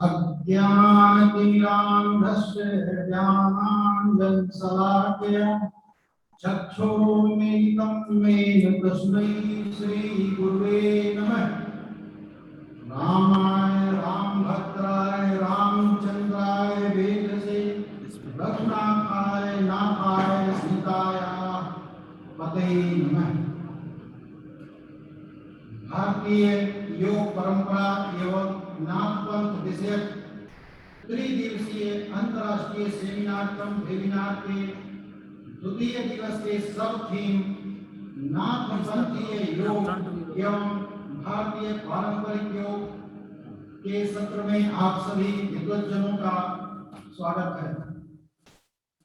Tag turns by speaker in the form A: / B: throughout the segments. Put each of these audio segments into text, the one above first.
A: अज्ञानतिमिरान्धस्य ज्ञानाञ्जनशलाकया चक्षुरुन्मीलितं येन तस्मै श्रीगुरुवे नमः। रामाय रामभद्राय रामचन्द्राय वेदसे रघुनाथाय नाथाय सीताय पतये नमः। भारतीय योग परंपरा एवं नाथपंथ विषयक त्रिदिवसीय अंतर्राष्ट्रीय सेमिनार कम वेबिनार के द्वितीय दिवस के सब थीम नाथपंथीय योग एवं भारतीय पारंपरिक योग के सत्र में आप सभी विद्वज्जनों का स्वागत है।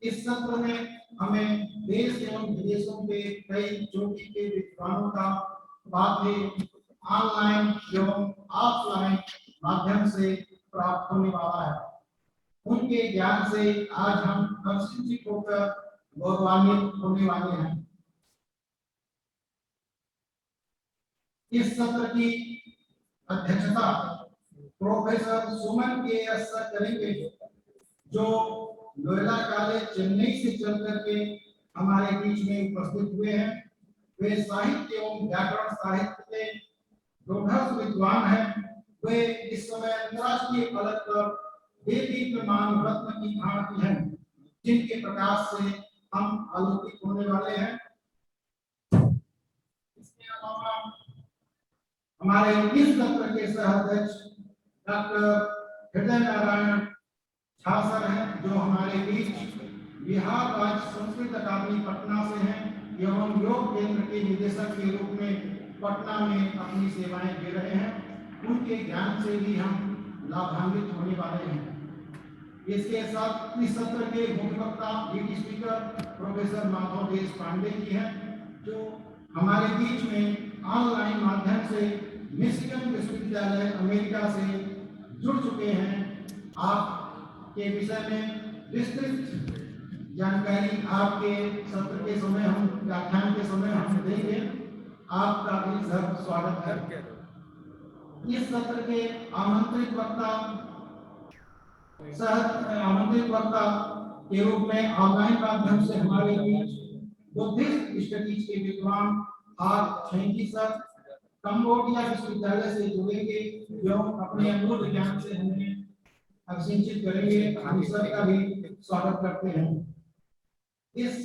A: इस सत्र में हमें देश एवं विदेशों के कई चोटी के विद्वानों का बातें ऑनलाइन एवं ऑफलाइन माध्यम से प्राप्त होने वाला है। उनके ज्ञान से आज हम हर्षित होकर गौरवान्वित होने वाले हैं। इस सत्र की अध्यक्षता प्रोफेसर सुमन के सर करेंगे, जो लोयोला कॉलेज चेन्नई से चल करके हमारे बीच में उपस्थित हुए हैं। वे साहित्य एवं व्याकरण साहित्य के प्रौढ़ विद्वान हैं। वे इस समय अंतर्राष्ट्रीय फलक पर देवी प्रमाण रत्न की भांति हैं, जिनके प्रकाश से हम आलोकित होने वाले हैं। इसके अलावा हमारे इस सत्र के सह-अध्यक्ष डॉक्टर हृदय नारायण झा सर हैं, जो हमारे बीच बिहार राज्य संस्कृत अकादमी पटना से हैं एवं योग केंद्र के निदेशक के रूप में पटना में अपनी सेवाएं दे रहे हैं। उनके ज्ञान से भी हम लाभान्वित होने वाले हैं। इसके साथ इस सत्र के मुख्य वक्ता लीड स्पीकर प्रोफेसर माधव देश पांडे जी हैं, जो हमारे बीच में ऑनलाइन माध्यम से मिशिगन विश्वविद्यालय अमेरिका से जुड़ चुके हैं। आपके विषय में विस्तृत जानकारी आपके सत्र के समय हम व्याख्यान के समय हम देंगे। आपका भी सर स्वागत है। इस सत्र के आमंत्रित वक्ता के रूप में ऑनलाइन माध्यम से हमारे बीच बुद्धिस्ट स्टडीज के विद्वान आर छैंकी सर कंबोडिया विश्वविद्यालय से जुड़ेंगे, जो अपने अमूल्य ज्ञान से हमें अभिषेचित करेंगे। हम सर का भी स्वागत करते हैं। इस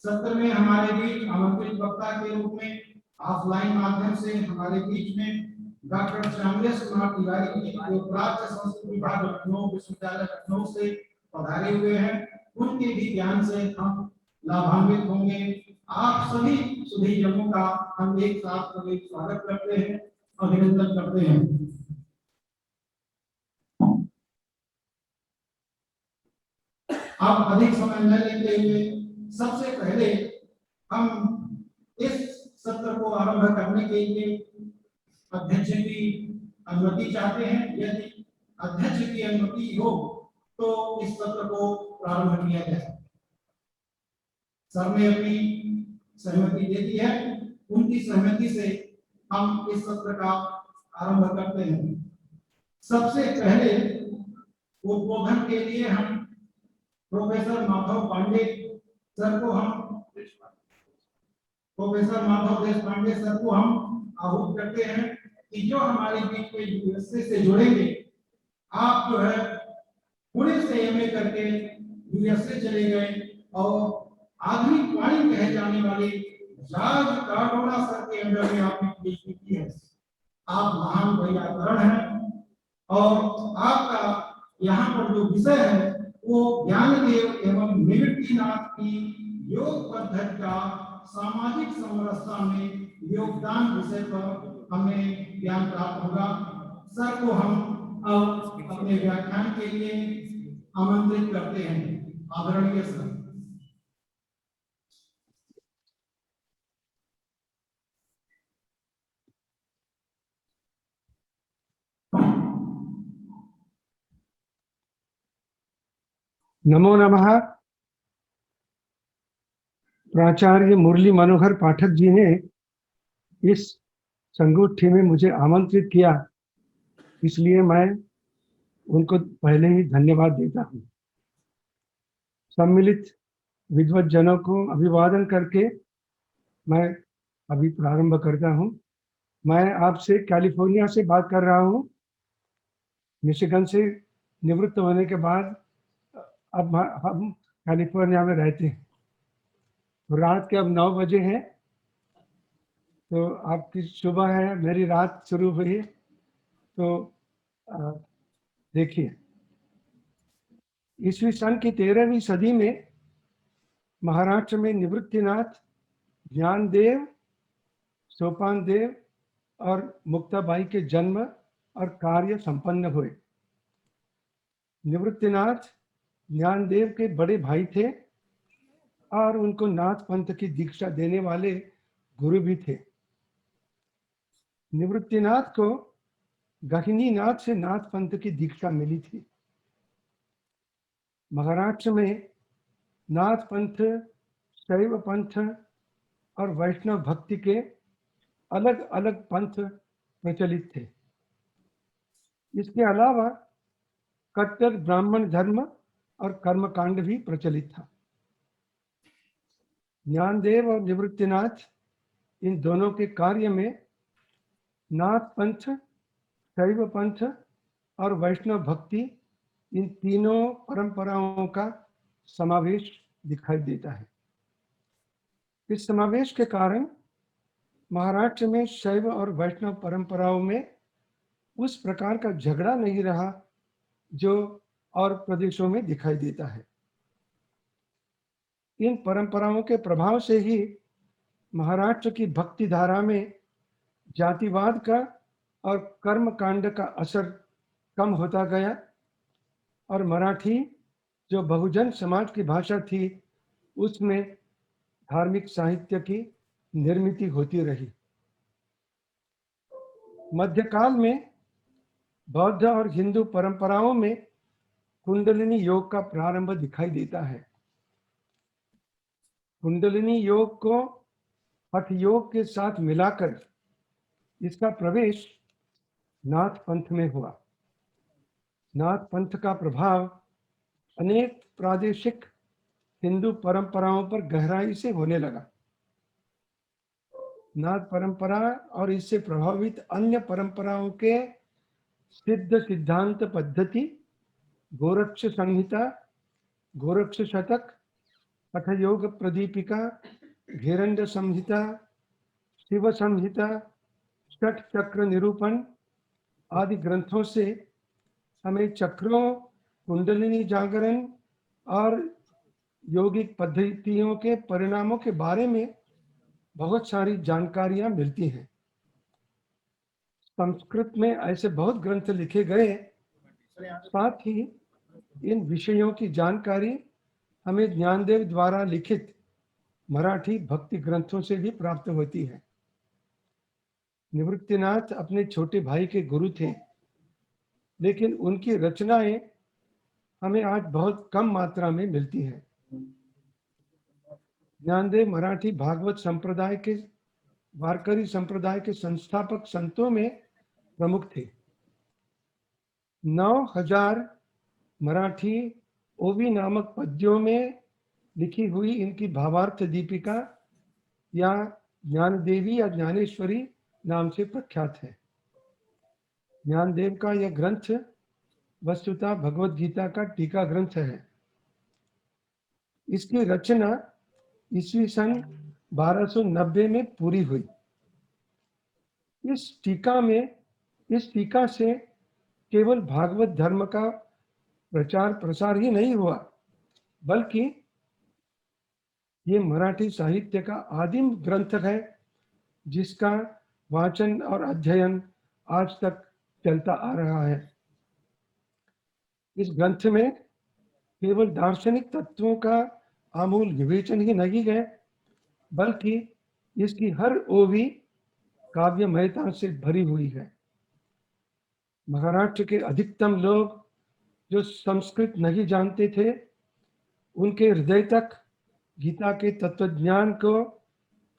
A: सत्र में हमारे बीच आमंत्रित वक्ता के रूप में ऑफलाइन माध्यम से हमारे बीच में डॉक्टर श्यामलेश कुमार तिवारी जी, जो प्राच्य संस्कृत विभाग लखनऊ विश्वविद्यालय लखनऊ से पधारे हुए हैं। उनके भी ज्ञान से हम लाभान्वित होंगे। आप सभी सुधीजनों का हम एक साथ स्वागत करते हैं, अभिनंदन करते हैं। अब अधिक समय न लेते हुए सबसे पहले हम इस सत्र को आरंभ करने के लिए अध्यक्ष की अनुमति चाहते हैं। यदि अध्यक्ष की अनुमति हो तो इस सत्र को प्रारंभ किया जाए। सर ने अपनी सहमति दे दी है। उनकी सहमति से हम इस सत्र का आरंभ करते हैं। सबसे पहले उद्बोधन के लिए हम प्रोफेसर माधव पांडे सर को आहूत करते हैं कि जो हमारे बीच में यूएसए से जुड़ेंगे। आप जो है पुणे से एमए करके यूएसए चले गए और आधुनिक वाणी कहे जाने वाले जॉर्ज कार्डोना सर के अंडर में आपने पीएचडी की है। आप महान वैयाकरण हैं और आपका यहाँ पर जो विषय है वो ज्ञानदेव एवं निवृत्तिनाथ की योग पद्धति का सामाजिक समरसता में योगदान विषय पर हमें ज्ञान प्राप्त होगा। सर को हम अब अपने व्याख्यान के लिए आमंत्रित करते हैं। आदरणीय सर।
B: नमो नमः। प्राचार्य मुरली मनोहर पाठक जी ने इस संगोष्ठी में मुझे आमंत्रित किया इसलिए मैं उनको पहले ही धन्यवाद देता हूँ। सम्मिलित विद्वत जनों को अभिवादन करके मैं अभी प्रारंभ करता हूँ। मैं आपसे कैलिफोर्निया से बात कर रहा हूँ। मिशिगन से निवृत्त होने के बाद अब हम कैलिफोर्निया में रहते हैं। तो रात के अब 9 बजे हैं, तो आपकी सुबह है, मेरी रात शुरू हुई है। तो देखिए, ईस्वी सन की 13वीं सदी में महाराष्ट्र में निवृत्तिनाथ, ज्ञानदेव, सोपान देव और मुक्ताबाई के जन्म और कार्य संपन्न हुए। निवृत्तिनाथ ज्ञानदेव के बड़े भाई थे और उनको नाथ पंथ की दीक्षा देने वाले गुरु भी थे। निवृत्तिनाथ को गहिनीनाथ से नाथ पंथ की दीक्षा मिली थी। महाराष्ट्र में नाथ पंथ, शैव पंथ और वैष्णव भक्ति के अलग अलग पंथ प्रचलित थे। इसके अलावा कट्टर ब्राह्मण धर्म और कर्मकांड भी प्रचलित था। ज्ञानदेव और निवृत्तिनाथ इन दोनों के कार्य में नाथ पंथ, शैव पंथ और वैष्णव भक्ति, इन तीनों परंपराओं का समावेश दिखाई देता है। इस समावेश के कारण महाराष्ट्र में शैव और वैष्णव परंपराओं में उस प्रकार का झगड़ा नहीं रहा जो और प्रदेशों में दिखाई देता है। इन परंपराओं के प्रभाव से ही महाराष्ट्र की भक्ति धारा में जातिवाद का और कर्मकांड का असर कम होता गया और मराठी, जो बहुजन समाज की भाषा थी, उसमें धार्मिक साहित्य की निर्मित होती रही। मध्यकाल में बौद्ध और हिंदू परंपराओं में कुंडलिनी योग का प्रारंभ दिखाई देता है। कुंडलिनी योग को हठ योग के साथ मिलाकर इसका प्रवेश नाथ पंथ में हुआ। नाथ पंथ का प्रभाव अनेक प्रादेशिक हिंदू परंपराओं पर गहराई से होने लगा। नाथ परंपरा और इससे प्रभावित अन्य परंपराओं के सिद्ध सिद्धांत पद्धति, गोरक्ष संहिता, गोरक्ष शतक, हठयोग प्रदीपिका, घेरंड संहिता, शिव संहिता, षट चक्र निरूपण आदि ग्रंथों से हमें चक्रों, कुंडलिनी जागरण और योगिक पद्धतियों के परिणामों के बारे में बहुत सारी जानकारियां मिलती हैं। संस्कृत में ऐसे बहुत ग्रंथ लिखे गए, साथ ही इन विषयों की जानकारी हमें ज्ञानदेव द्वारा लिखित मराठी भक्ति ग्रंथों से भी प्राप्त होती है। निवृत्तिनाथ अपने छोटे भाई के गुरु थे, लेकिन उनकी रचनाएं हमें आज बहुत कम मात्रा में मिलती हैं। ज्ञानदेव मराठी भागवत संप्रदाय के, वारकरी संप्रदाय के संस्थापक संतों में प्रमुख थे। 9000 मराठी ओवी नामक पद्यों में लिखी हुई इनकी भावार्थ दीपिका या ज्ञानदेवी या ज्ञानेश्वरी नाम से प्रख्यात है। ज्ञानदेव का यह ग्रंथ वस्तुतः भगवत गीता का टीका ग्रंथ है। इसकी रचना ईस्वी सन 1290 में पूरी हुई। इस टीका से केवल भागवत धर्म का प्रचार प्रसार ही नहीं हुआ, बल्कि ये मराठी साहित्य का आदिम ग्रंथ है, जिसका वाचन और अध्ययन आज तक चलता आ रहा है। इस ग्रंथ में केवल दार्शनिक तत्वों का आमूल विवेचन ही नहीं है, बल्कि इसकी हर ओवी काव्यमयता से भरी हुई है। महाराष्ट्र के अधिकतम लोग जो संस्कृत नहीं जानते थे, उनके हृदय तक गीता के तत्वज्ञान को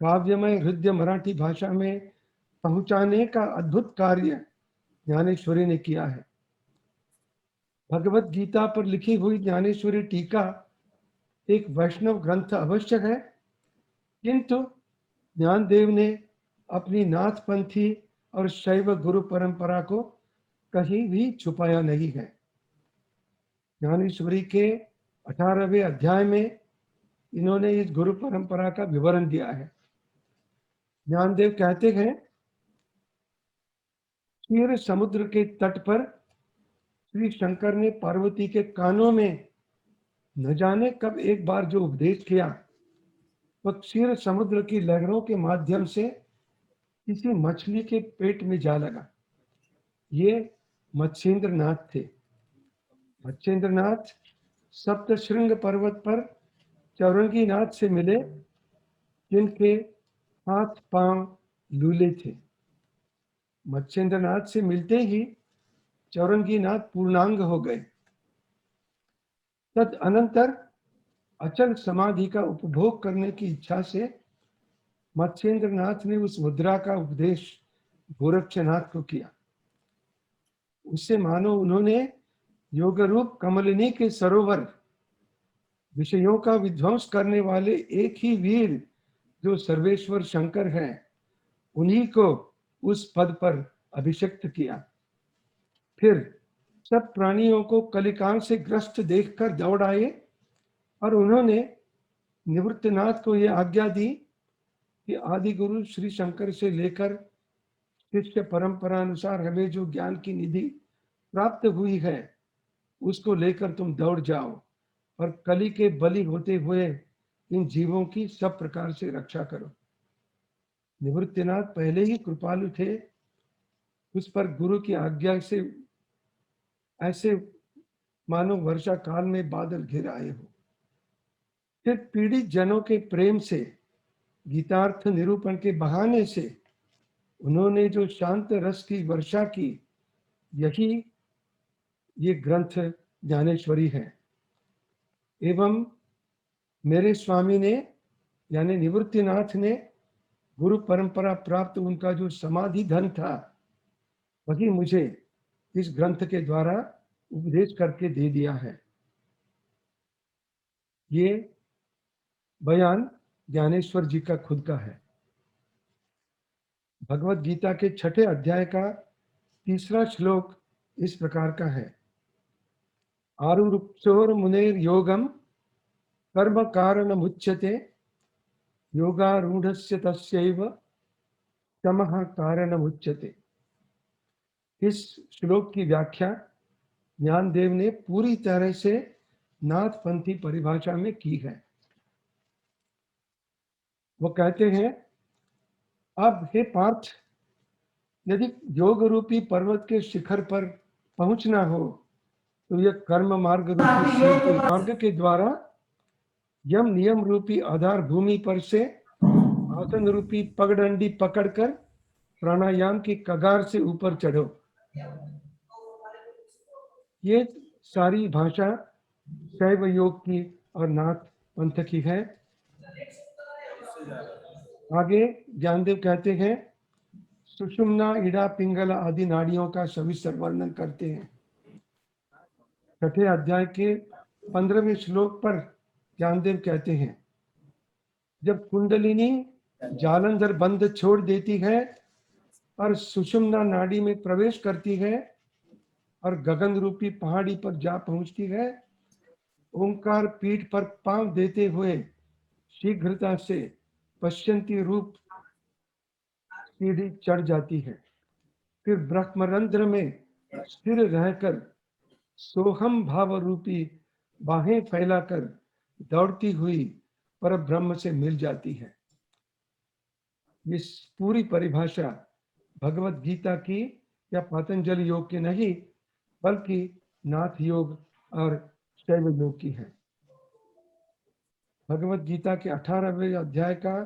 B: काव्यमय हृदय मराठी भाषा में पहुंचाने का अद्भुत कार्य ज्ञानेश्वरी ने किया है। भगवत गीता पर लिखी हुई ज्ञानेश्वरी टीका एक वैष्णव ग्रंथ अवश्य है, किंतु ज्ञानदेव ने अपनी नाथपंथी और शैव गुरु परंपरा को कहीं भी छुपाया नहीं है। ज्ञानेश्वरी के 18वें अध्याय में इन्होंने इस गुरु परंपरा का विवरण दिया है। ज्ञानदेव कहते हैं, क्षीर समुद्र के तट पर श्री शंकर ने पार्वती के कानों में न जाने कब एक बार जो उपदेश किया, वह क्षीर समुद्र की लहरों के माध्यम से किसी मछली के पेट में जा लगा। ये मत्स्येंद्रनाथ थे। मत्स्येंद्रनाथ सप्तशृंग पर्वत पर चौरंगीनाथ से मिले, जिनके हाथ पांव लूले थे। मत्स्येंद्रनाथ से मिलते ही चौरंगीनाथ पूर्णांग हो गए। तदनंतर अचल समाधि का उपभोग करने की इच्छा से मत्स्येंद्रनाथ ने उस मुद्रा का उपदेश गोरक्षनाथ को किया। उससे मानो उन्होंने योग रूप कमलिनी के सरोवर, विषयों का विध्वंस करने वाले एक ही वीर जो सर्वेश्वर शंकर हैं, उन्हीं को उस पद पर अभिषिक्त किया। फिर सब प्राणियों को कलिकाल से ग्रस्त देखकर दौड़ आए और उन्होंने निवृत्तनाथ को यह आज्ञा दी कि आदि गुरु श्री शंकर से लेकर शिष्य परंपरा अनुसार हमें जो ज्ञान की निधि प्राप्त हुई है, उसको लेकर तुम दौड़ जाओ और कली के बलि होते हुए इन जीवों की सब प्रकार से रक्षा करो। निवृत्तिनाथ पहले ही कृपालु थे, उस पर गुरु की आज्ञा से ऐसे मानो वर्षा काल में बादल घिर आए हो। फिर पीड़ित जनों के प्रेम से, गीतार्थ निरूपण के बहाने से उन्होंने जो शांत रस की वर्षा की, यही ये ग्रंथ ज्ञानेश्वरी है। एवं मेरे स्वामी ने यानी निवृत्तिनाथ ने गुरु परंपरा प्राप्त उनका जो समाधि धन था, वही मुझे इस ग्रंथ के द्वारा उपदेश करके दे दिया है। ये बयान ज्ञानेश्वर जी का खुद का है। भगवत गीता के 6ठे अध्याय का 3रा श्लोक इस प्रकार का है, आरुरुक्षोर मुनेर योगम कर्म कारणमुच्यते योगारूढ़स्य तस्यैव तमः कारणमुच्यते। इस श्लोक की व्याख्या ज्ञानदेव ने पूरी तरह से नाथपंथी परिभाषा में की है। वो कहते हैं, अब हे पार्थ, यदि योग रूपी पर्वत के शिखर पर पहुंचना हो तो यह कर्म मार्ग रूपी मार्ग के द्वारा यम नियम रूपी आधार भूमि पर से आसन रूपी पगडंडी पकड़कर प्राणायाम की कगार से ऊपर चढ़ो। ये सारी भाषा शैव योग की और नाथ पंथ की है। आगे ज्ञानदेव कहते हैं, सुषुम्ना, इड़ा, पिंगला आदि नाड़ियों का सविस्तर वर्णन करते हैं। 6ठे अध्याय के 15वें श्लोक पर ज्ञानदेव कहते हैं, जब कुंडलिनी जालंधर बंद छोड़ देती है और सुषुम्ना नाड़ी में प्रवेश करती है और गगन रूपी पहाड़ी पर जा पहुंचती है, ओंकार पीठ पर पांव देते हुए शीघ्रता से पश्यंती रूप सीढ़ी चढ़ जाती है। फिर ब्रह्मरंध्र में स्थिर रहकर सोहम भाव रूपी बाहें फैलाकर दौड़ती हुई पर ब्रह्म से मिल जाती है। इस पूरी परिभाषा भगवत गीता की या पतंजलि योग की नहीं, बल्कि नाथ योग और शैव योग की है। भगवत गीता के 18वें अध्याय का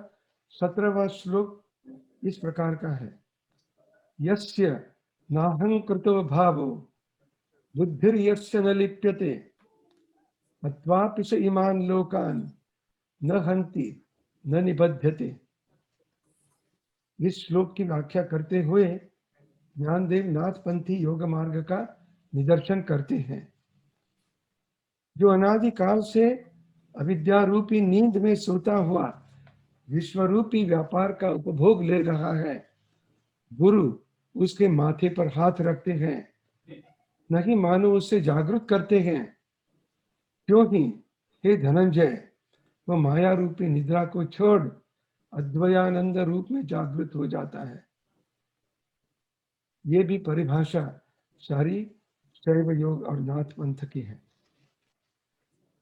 B: 17वां श्लोक इस प्रकार का है, यस्य नाहंकृतो भावो बुद्धिर्यस्य न लिप्यते अत्वापि स इमान् लोकान् न हन्ति न निबध्यते। इस श्लोक की व्याख्या करते हुए ज्ञानदेव नाथपंथी योग मार्ग का निदर्शन करते हैं। जो अनादिकाल से अविद्या रूपी नींद में सोता हुआ विश्वरूपी व्यापार का उपभोग ले रहा है, गुरु उसके माथे पर हाथ रखते हैं, नहीं मानो उससे जागरूक करते हैं। क्यों ही हे धनंजय, वह माया रूपी निद्रा को छोड़ अद्वयानंद रूप में जागृत हो जाता है। ये भी परिभाषा सारी शैव योग और नाथ पंथ की है।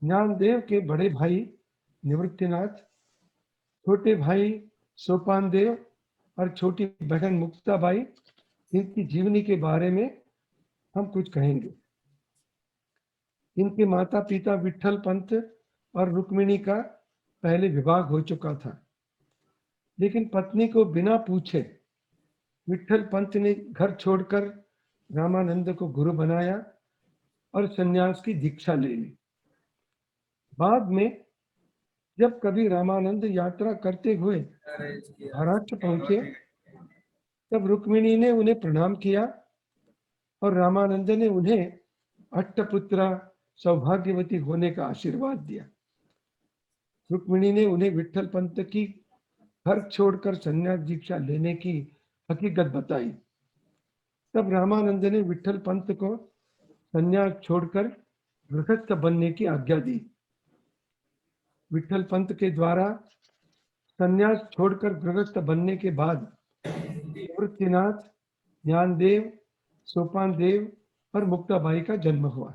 B: ज्ञानदेव के बड़े भाई निवृत्तिनाथ, छोटे भाई सोपान देव और छोटी बहन मुक्ताबाई, इनकी जीवनी के बारे में हम कुछ कहेंगे। इनके माता पिता विठल पंत और रुक्मिणी का पहले विवाह हो चुका था, लेकिन पत्नी को बिना पूछे विठल पंत ने घर छोड़कर रामानंद को गुरु बनाया और सन्यास की दीक्षा ले ली। बाद में जब कभी रामानंद यात्रा करते हुए महाराष्ट्र पहुंचे, तब रुक्मिणी ने उन्हें प्रणाम किया और रामानंद ने उन्हें अष्टपुत्रा सौभाग्यवती होने का आशीर्वाद दिया। रुक्मिणी ने उन्हें विठल पंत की घर छोड़कर सन्यास दीक्षा लेने की हकीकत बताई। तब रामानंद ने विठल पंत को सन्यास छोड़कर गृहस्थ बनने की आज्ञा दी। विठल पंत के द्वारा सन्यास छोड़कर गृहस्थ बनने के बाद निवृत्तिनाथ, ज्ञानदेव, सोपान देव और मुक्ताबाई का जन्म हुआ।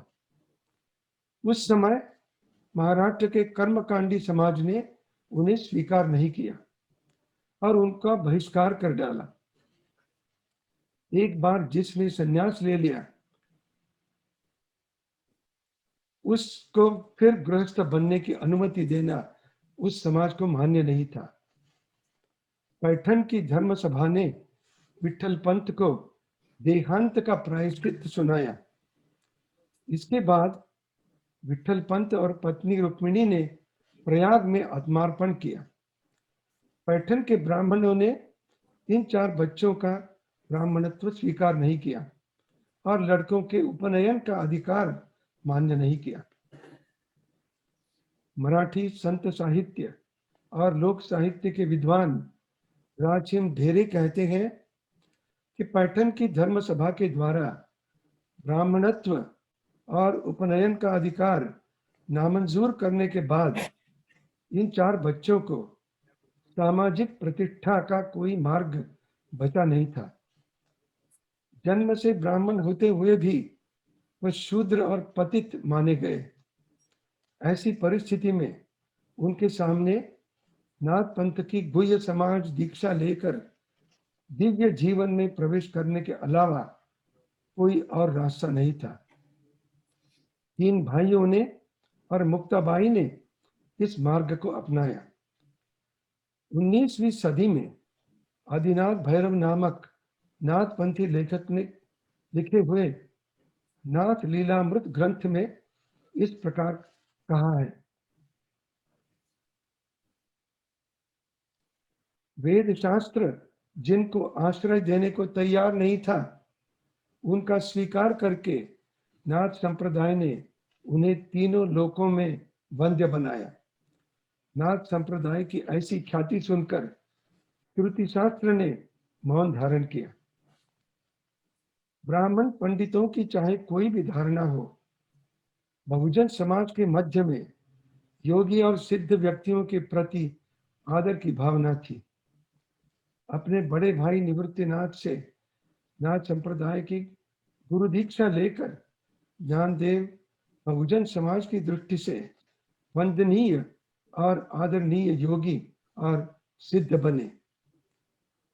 B: उस समय महाराष्ट्र के कर्मकांडी समाज ने उन्हें स्वीकार नहीं किया और उनका बहिष्कार कर डाला। एक बार जिसने सन्यास ले लिया, उसको फिर गृहस्थ बनने की अनुमति देना उस समाज को मान्य नहीं था। पैठन की धर्म सभा ने विठल पंत को देहांत का प्रायश्चित सुनाया। इसके बाद विठल पंत और पत्नी रुक्मिणी ने प्रयाग में आत्मार्पण किया। पैठन के ब्राह्मणों ने इन 4 बच्चों का ब्राह्मणत्व स्वीकार नहीं किया और लड़कों के उपनयन का अधिकार मान्य नहीं किया। मराठी संत साहित्य और लोक साहित्य के विद्वान राजसिंह ढेरे कहते हैं कि पैठन की धर्म सभा के द्वारा ब्राह्मणत्व और उपनयन का अधिकार नामंजूर करने के बाद इन 4 बच्चों को सामाजिक प्रतिष्ठा का कोई मार्ग बचा नहीं था। जन्म से ब्राह्मण होते हुए भी वह शूद्र और पतित माने गए। ऐसी परिस्थिति में उनके सामने नाथ पंथ की गुह्य समाज दीक्षा लेकर दिव्य जीवन में प्रवेश करने के अलावा कोई और रास्ता नहीं था। 3 भाइयों ने और मुक्ताबाई ने इस मार्ग को अपनाया। 19वीं सदी में आदिनाथ भैरव नामक नाथपंथी लेखक ने लिखे हुए नाथ लीलामृत ग्रंथ में इस प्रकार कहा है। वेद शास्त्र जिनको आश्रय देने को तैयार नहीं था, उनका स्वीकार करके नाथ संप्रदाय ने उन्हें तीनों लोकों में वंद्य बनाया। नाथ संप्रदाय की ऐसी ख्याति सुनकर श्रुति शास्त्र ने मौन धारण किया। ब्राह्मण पंडितों की चाहे कोई भी धारणा हो, बहुजन समाज के मध्य में योगी और सिद्ध व्यक्तियों के प्रति आदर की भावना थी। अपने बड़े भाई निवृत्तिनाथ से नाथ संप्रदाय की गुरु दीक्षा लेकर ज्ञानदेव बहुजन समाज की दृष्टि से वंदनीय और आदरणीय योगी और सिद्ध बने।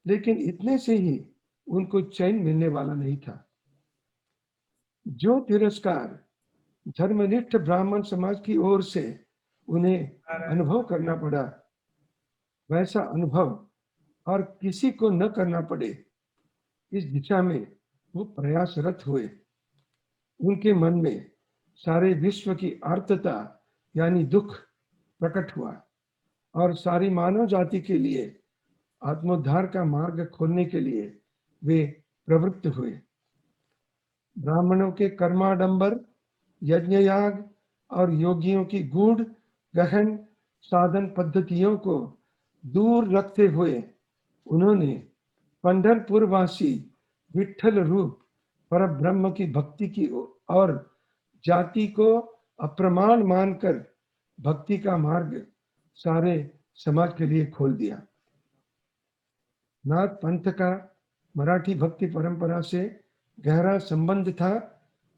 B: लेकिन इतने से ही उनको चैन मिलने वाला नहीं था। जो तिरस्कार धर्मनिष्ठ ब्राह्मण समाज की ओर से उन्हें अनुभव करना पड़ा, वैसा अनुभव और किसी को न करना पड़े, इस दिशा में वो प्रयासरत हुए। उनके मन में सारे विश्व की आर्तता यानी दुख प्रकट हुआ और सारी मानव जाति के लिए आत्मोद्धार का मार्ग खोलने के लिए वे प्रवृत्त हुए। ब्राह्मणों के कर्माडंबर, यज्ञयाग और योगियों की गूढ़ गहन साधन पद्धतियों को दूर रखते हुए उन्होंने पंढरपुरवासी विठ्ठल रूप पर ब्रह्म की भक्ति की और जाति को अप्रमाण मानकर भक्ति का मार्ग सारे समाज के लिए खोल दिया। नाथ पंथ का मराठी भक्ति परंपरा से गहरा संबंध था,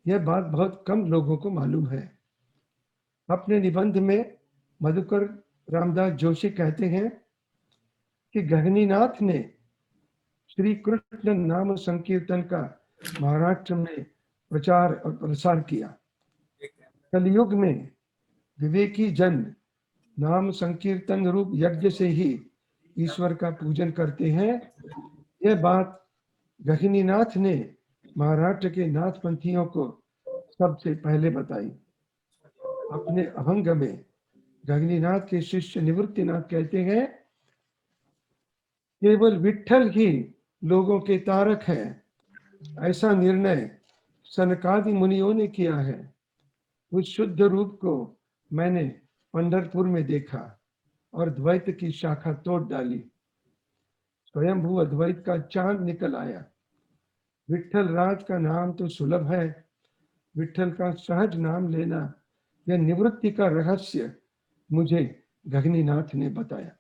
B: यह बात बहुत कम लोगों को मालूम है। अपने निबंध में मधुकर रामदास जोशी कहते हैं कि गगनीनाथ ने श्री कृष्ण नाम संकीर्तन का महाराष्ट्र में प्रचार और प्रसार किया। कलयुग में विवेकी जन नाम संकीर्तन रूप यज्ञ से ही ईश्वर का पूजन करते हैं। यह बात गगनीनाथ ने महाराष्ट्र के नाथपंथियों को सबसे पहले बताई। अपने अभंग में गगनीनाथ के शिष्य निवृत्तिनाथ कहते हैं, केवल विठ्ठल ही लोगों के तारक है, ऐसा निर्णय सनकादि मुनियों ने किया है। उस शुद्ध रूप को मैंने पंढरपुर में देखा और द्वैत की शाखा तोड़ डाली। स्वयंभू अद्वैत का चांद निकल आया। विठ्ठल राज का नाम तो सुलभ है, विठ्ठल का सहज नाम लेना, यह निवृत्ति का रहस्य मुझे गगनीनाथ ने बताया।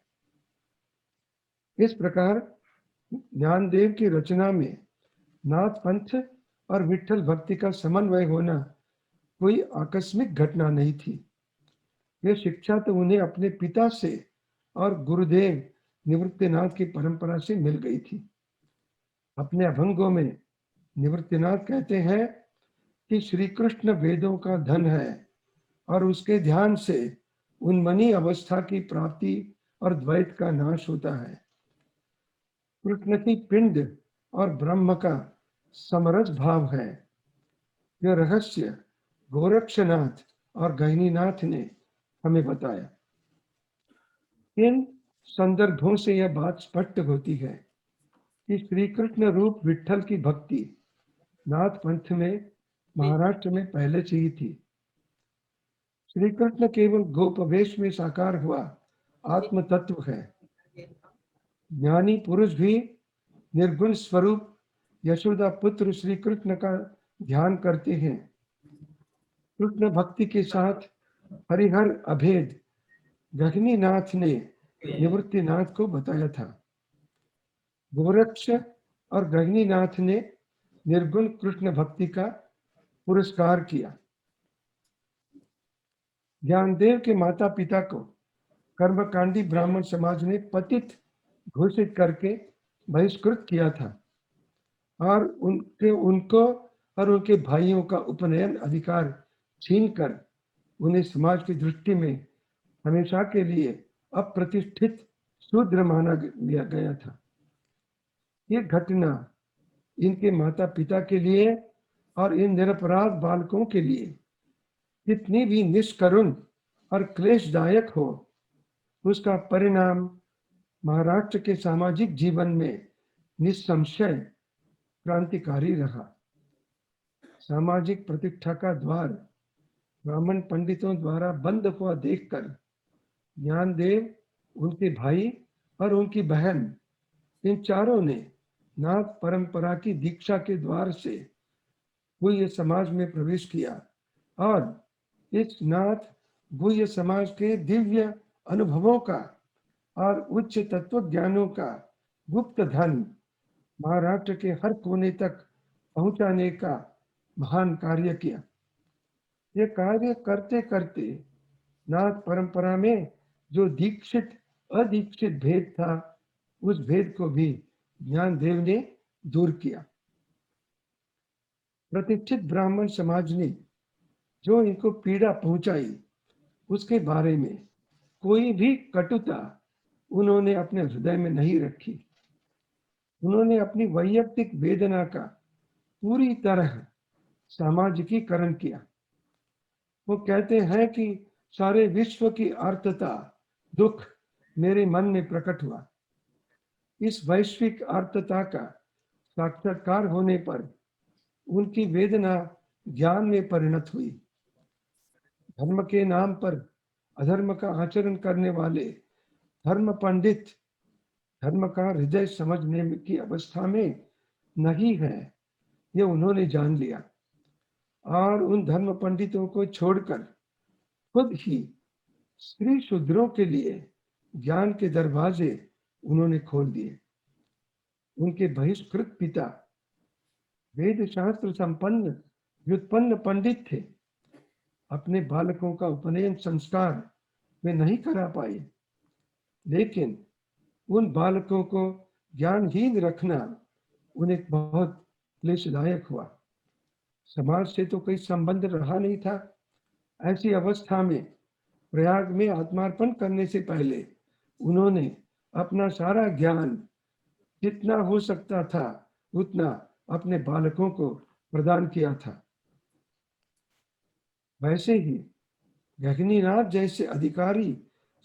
B: इस प्रकार ज्ञानदेव की रचना में नाथ पंथ और विठ्ठल भक्ति का समन्वय होना कोई आकस्मिक घटना नहीं थी। यह शिक्षा तो उन्हें अपने पिता से और गुरुदेव निवृत्तिनाथ की परंपरा से मिल गई थी। अपने अभंगों में निवृत्तिनाथ कहते हैं कि श्री कृष्ण वेदों का धन है और उसके ध्यान से उन्मनी अवस्था की प्राप्ति और द्वैत का नाश होता है। कृष्ण की पिंड और ब्रह्म का समरस भाव है। यह रहस्य गोरक्षनाथ और गहनीनाथ ने हमें बताया। इन संदर्भों से यह बात स्पष्ट होती है कि श्री कृष्ण रूप विठ्ठल की भक्ति नाथ पंथ में महाराष्ट्र में पहले से ही थी। श्री कृष्ण केवल गोपवेश में साकार हुआ आत्म तत्व है। ज्ञानी पुरुष भी निर्गुण स्वरूप यशोदा पुत्र श्री कृष्ण का ध्यान करते हैं। कृष्ण भक्ति के साथ हरिहर अभेद गगनीनाथ ने निवृत्तिनाथ को बताया था। गोरक्ष और गगनीनाथ ने निर्गुण कृष्ण भक्ति का पुरस्कार किया। ज्ञानदेव के माता पिता को कर्मकांडी ब्राह्मण समाज ने पतित घोषित करके बहिष्कृत किया था और उनको और उनके भाइयों का उपनयन अधिकार छीनकर उन्हें समाज की दृष्टि में हमेशा के लिए अप्रतिष्ठित शूद्र माना लिया गया था। ये घटना इनके माता पिता के लिए और इन निरपराध बालकों के लिए कितनी भी निष्करुण और क्लेशदायक हो, उसका परिणाम महाराष्ट्र के सामाजिक जीवन में निस्संशय क्रांतिकारी रहा। सामाजिक प्रतिष्ठा का द्वार ब्राह्मण पंडितों द्वारा बंद हुआ देखकर ज्ञानदेव, उनके भाई और उनकी बहन, इन चारों ने नाथ परंपरा की दीक्षा के द्वार से गुह्य समाज में प्रवेश किया और इस नाथ गुह्य समाज के दिव्य अनुभवों का और उच्च तत्व ज्ञानों का गुप्त धन महाराष्ट्र के हर कोने तक पहुंचाने का महान कार्य किया। ये कार्य करते करते नाथ परंपरा में जो दीक्षित अदीक्षित भेद था, उस भेद को भी ज्ञानदेव ने दूर किया। प्रतिष्ठित ब्राह्मण समाज ने जो इनको पीड़ा पहुंचाई, उसके बारे में कोई भी कटुता उन्होंने अपने हृदय में नहीं रखी। उन्होंने अपनी वैयक्तिक वेदना का पूरी तरह सामाजिकीकरण किया। वो कहते हैं कि सारे विश्व की आर्तता, दुख मेरे मन में प्रकट हुआ। इस वैश्विक आर्तता का साक्षात्कार होने पर उनकी वेदना ज्ञान में परिणत हुई। धर्म के नाम पर अधर्म का आचरण करने वाले धर्म पंडित धर्म का हृदय समझने की अवस्था में नहीं है, ये उन्होंने जान लिया और उन धर्म पंडितों को छोड़कर खुद ही स्त्री शूद्रों के लिए ज्ञान के दरवाजे उन्होंने खोल दिए। उनके बहिष्कृत पिता वेद शास्त्र संपन्न व्युत्पन्न पंडित थे, अपने बालकों का उपनयन संस्कार वे नहीं करा पाए, लेकिन उन बालकों को ज्ञानहीन रखना उन्हें बहुत क्लेशदायक हुआ। समाज से तो कोई संबंध रहा नहीं था। ऐसी अवस्था में प्रयाग में आत्मार्पण करने से पहले उन्होंने अपना सारा ज्ञान जितना हो सकता था उतना अपने बालकों को प्रदान किया था। वैसे ही गगनीनाथ जैसे अधिकारी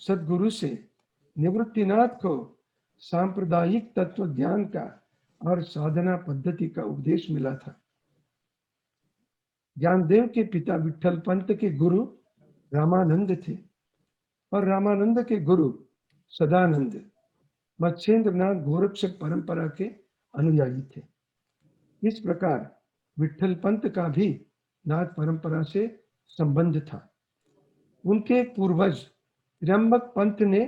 B: सदगुरु से निवृत्तिनाथ को सांप्रदायिक तत्व ज्ञान का और साधना पद्धति का उपदेश मिला था। ज्ञानदेव के पिता विठल पंत के गुरु रामानंद थे और रामानंद के गुरु सदानंद मत्स्येंद्रनाथ गोरक्षक परंपरा के अनुयायी थे। इस प्रकार विठल पंत का भी नाथ परंपरा से संबंध था। उनके पूर्वज त्र्यंबक पंत ने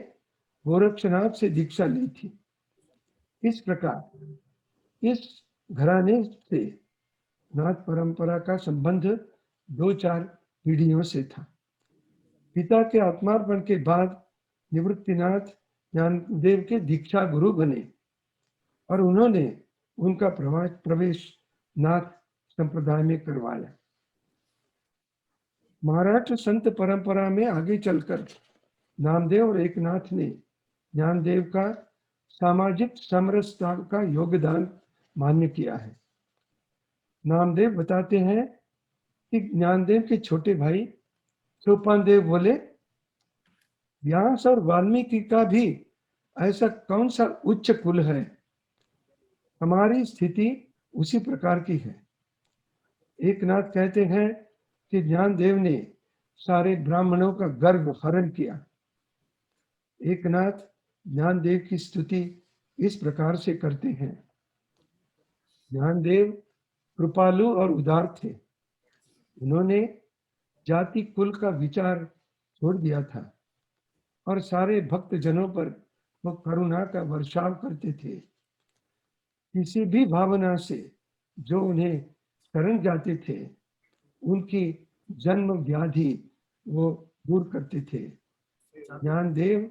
B: गोरक्षनाथ से दीक्षा ली थी। इस प्रकार इस घराने से नाथ परंपरा का संबंध 2-4 पीढ़ियों से था। पिता के आत्मार्पण के बाद निवृत्तिनाथ ज्ञानदेव के दीक्षा गुरु बने और उन्होंने उनका प्रवेश नाथ संप्रदाय में करवाया। महाराष्ट्र संत परंपरा में आगे चलकर नामदेव और एकनाथ ने ज्ञानदेव का सामाजिक समरसता का योगदान मान्य किया है। नामदेव बताते हैं कि ज्ञानदेव के छोटे भाई सोपानदेव बोले, व्यास और वाल्मीकि का भी ऐसा कौन सा उच्च कुल है, हमारी स्थिति उसी प्रकार की है। एकनाथ कहते हैं कि ज्ञानदेव ने सारे ब्राह्मणों का गर्व हरण किया। एकनाथ ज्ञानदेव की स्तुति इस प्रकार से करते हैं। ज्ञानदेव कृपालु और उदार थे। उन्होंने जाति कुल का विचार छोड़ दिया था और सारे भक्त जनों पर वो करुणा का वर्षाव करते थे। किसी भी भावना से जो उन्हें शरण जाते थे उनकी जन्म व्याधि वो दूर करते थे। ज्ञानदेव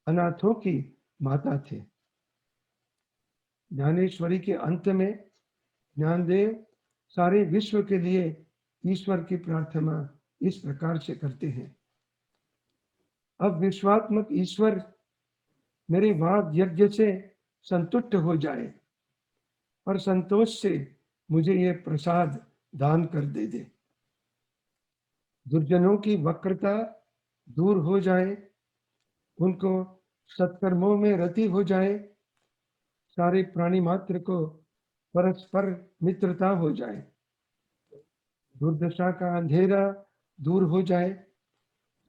B: अनाथों की माता थे। ज्ञानेश्वरी के अंत में ज्ञानदेव सारे विश्व के लिए ईश्वर की प्रार्थना इस प्रकार से करते हैं। अब विश्वात्मक ईश्वर मेरे वाद यज्ञ से संतुष्ट हो जाए और संतोष से मुझे ये प्रसाद दान कर दे। दुर्जनों की वक्रता दूर हो जाए, उनको सत्कर्मों में रति हो जाए, सारे प्राणी मात्र को परस्पर मित्रता हो जाए, दुर्दशा का अंधेरा दूर हो जाए,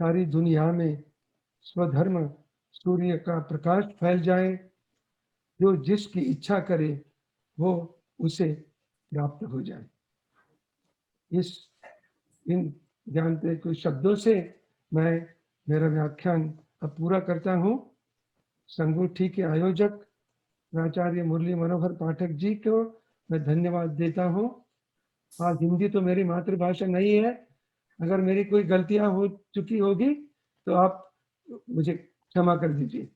B: सारी दुनिया में स्वधर्म सूर्य का प्रकाश फैल जाए, जो जिसकी इच्छा करे वो उसे प्राप्त हो जाए। इन जानते कुछ शब्दों से मैं मेरा व्याख्यान अब पूरा करता हूँ। संगोष्ठी के आयोजक प्राचार्य मुरली मनोहर पाठक जी को मैं धन्यवाद देता हूँ। आज हिंदी तो मेरी मातृभाषा नहीं है, अगर मेरी कोई गलतियां हो चुकी होगी तो आप मुझे क्षमा कर दीजिए।